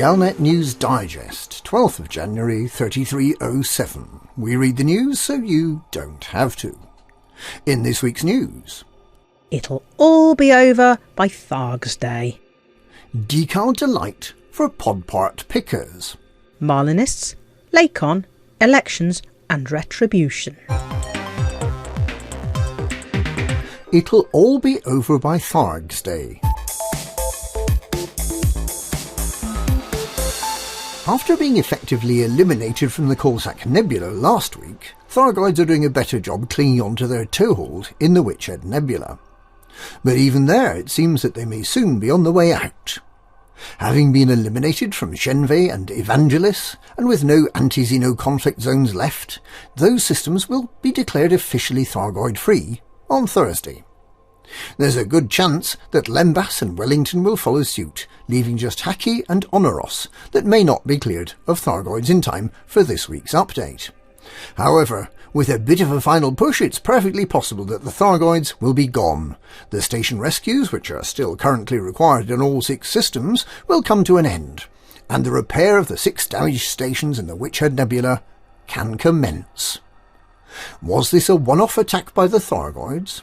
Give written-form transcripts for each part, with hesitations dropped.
Galnet News Digest, 12th of January 3307. We read the news so you don't have to. In this week's news, it'll all be over by Thargsday. Decal Delight for pod part pickers. Marlinists, Lakon, elections and retribution. It'll all be over by Thargsday. After being effectively eliminated from the Coalsack Nebula last week, Thyroids are doing a better job clinging onto their toehold in the Witchhead Nebula. But even there, it seems that they may soon be on the way out. Having been eliminated from Shenve and Evangelis, and with no anti-Xeno conflict zones left, those systems will be declared officially Thargoid-free on Thursday. There's a good chance that Lembas and Wellington will follow suit, leaving just Haki and Onoros that may not be cleared of Thargoids in time for this week's update. However, with a bit of a final push, it's perfectly possible that the Thargoids will be gone. The station rescues, which are still currently required in all 6 systems, will come to an end, and the repair of the 6 damaged stations in the Witchhead Nebula can commence. Was this a one-off attack by the Thargoids?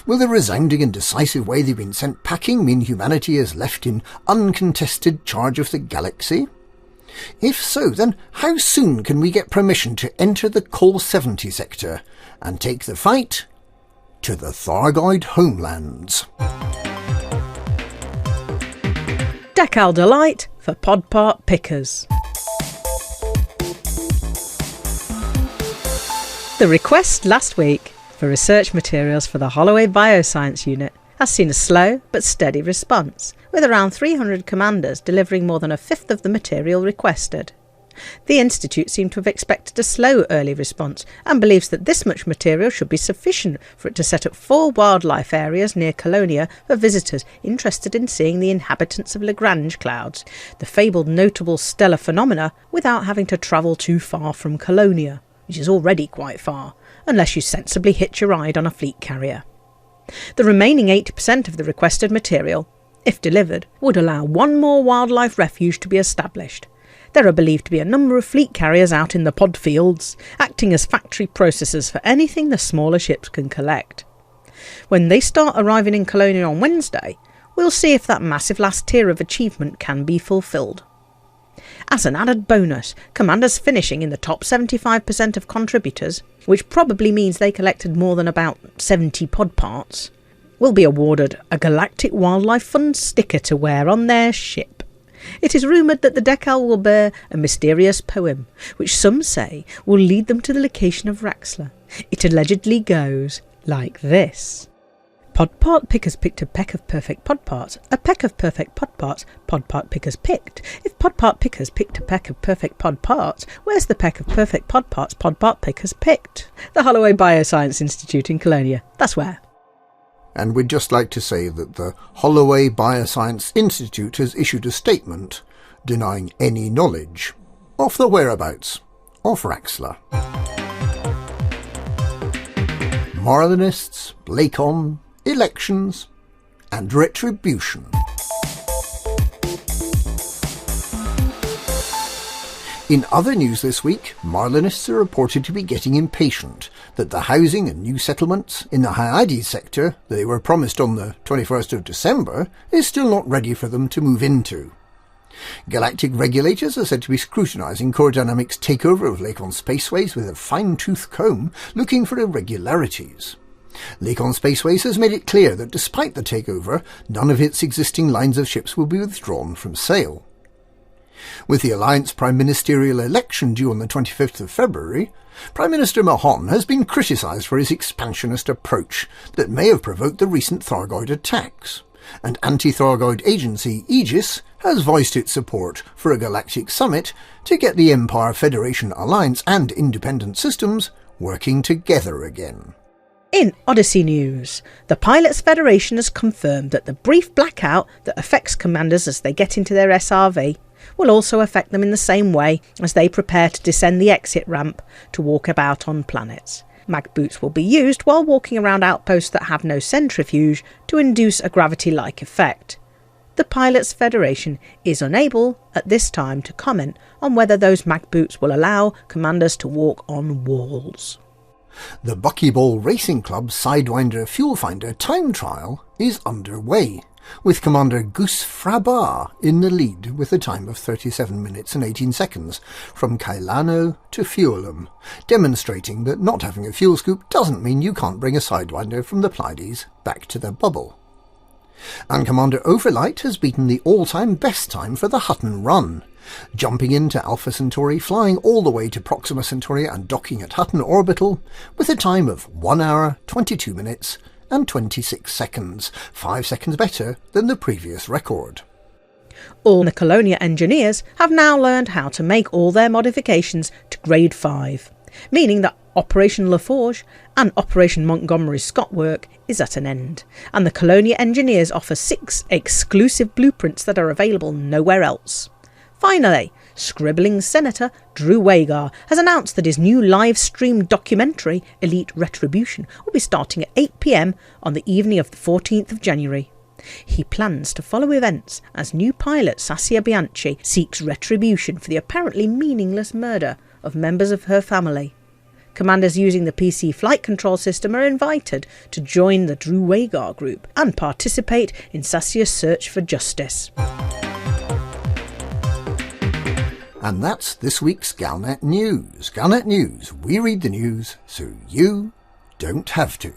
Will the resounding and decisive way they've been sent packing mean humanity is left in uncontested charge of the galaxy? If so, then how soon can we get permission to enter the Col 70 sector and take the fight to the Thargoid homelands? Decal Delight for pod part pickers. The request last week for research materials for the Holloway Bioscience Unit has seen a slow but steady response, with around 300 commanders delivering more than a fifth of the material requested. The Institute seemed to have expected a slow early response and believes that this much material should be sufficient for it to set up 4 wildlife areas near Colonia for visitors interested in seeing the inhabitants of Lagrange clouds, the fabled notable stellar phenomena, without having to travel too far from Colonia, which is already quite far, unless you sensibly hitch a ride on a fleet carrier. The remaining 80% of the requested material, if delivered, would allow 1 more wildlife refuge to be established. There are believed to be a number of fleet carriers out in the pod fields, acting as factory processors for anything the smaller ships can collect. When they start arriving in Colonia on Wednesday, we'll see if that massive last tier of achievement can be fulfilled. As an added bonus, commanders finishing in the top 75% of contributors, which probably means they collected more than about 70 pod parts, will be awarded a Galactic Wildlife Fund sticker to wear on their ship. It is rumoured that the decal will bear a mysterious poem, which some say will lead them to the location of Raxxla. It allegedly goes like this. Pod part pickers picked a peck of perfect pod parts. A peck of perfect pod parts, pod part pickers picked. If pod part pickers picked a peck of perfect pod parts, where's the peck of perfect pod parts pod part pickers picked? The Holloway Bioscience Institute in Colonia. That's where. And we'd just like to say that the Holloway Bioscience Institute has issued a statement denying any knowledge of the whereabouts of Raxxla. Marlinists, Lakon, elections and retribution. In other news this week, Marlinists are reported to be getting impatient that the housing and new settlements in the Hyades sector that they were promised on the 21st of December is still not ready for them to move into. Galactic regulators are said to be scrutinising Core Dynamics' takeover of Lakon Spaceways with a fine-tooth comb, looking for irregularities. Lakon Spaceways has made it clear that despite the takeover, none of its existing lines of ships will be withdrawn from sale. With the Alliance Prime Ministerial election due on the 25th of February, Prime Minister Mahon has been criticised for his expansionist approach that may have provoked the recent Thargoid attacks, and anti-Thargoid agency Aegis has voiced its support for a galactic summit to get the Empire Federation Alliance and independent systems working together again. In Odyssey news, the Pilots Federation has confirmed that the brief blackout that affects commanders as they get into their SRV will also affect them in the same way as they prepare to descend the exit ramp to walk about on planets. Mag boots will be used while walking around outposts that have no centrifuge to induce a gravity-like effect. the Pilots Federation is unable at this time to comment on whether those mag boots will allow commanders to walk on walls. The Buckyball Racing Club's Sidewinder Fuel Finder time trial is underway, with Commander Goose Frabar in the lead with a time of 37 minutes and 18 seconds from Kailano to Fuelum, demonstrating that not having a fuel scoop doesn't mean you can't bring a Sidewinder from the Pleiades back to their bubble. And Commander Overlight has beaten the all-time best time for the Hutton Run, jumping into Alpha Centauri, flying all the way to Proxima Centauri and docking at Hutton Orbital with a time of 1 hour, 22 minutes and 26 seconds, 5 seconds better than the previous record. All the Colonia engineers have now learned how to make all their modifications to Grade 5, meaning that Operation LaForge and Operation Montgomery Scott work is at an end, and the Colonia engineers offer 6 exclusive blueprints that are available nowhere else. Finally, scribbling Senator Drew Wagar has announced that his new live-stream documentary, Elite Retribution, will be starting at 8 p.m. on the evening of the 14th of January. He plans to follow events as new pilot Sassia Bianchi seeks retribution for the apparently meaningless murder of members of her family. Commanders using the PC flight control system are invited to join the Drew Wagar group and participate in Sassia's search for justice. And that's this week's Galnet News. Galnet News, we read the news so you don't have to.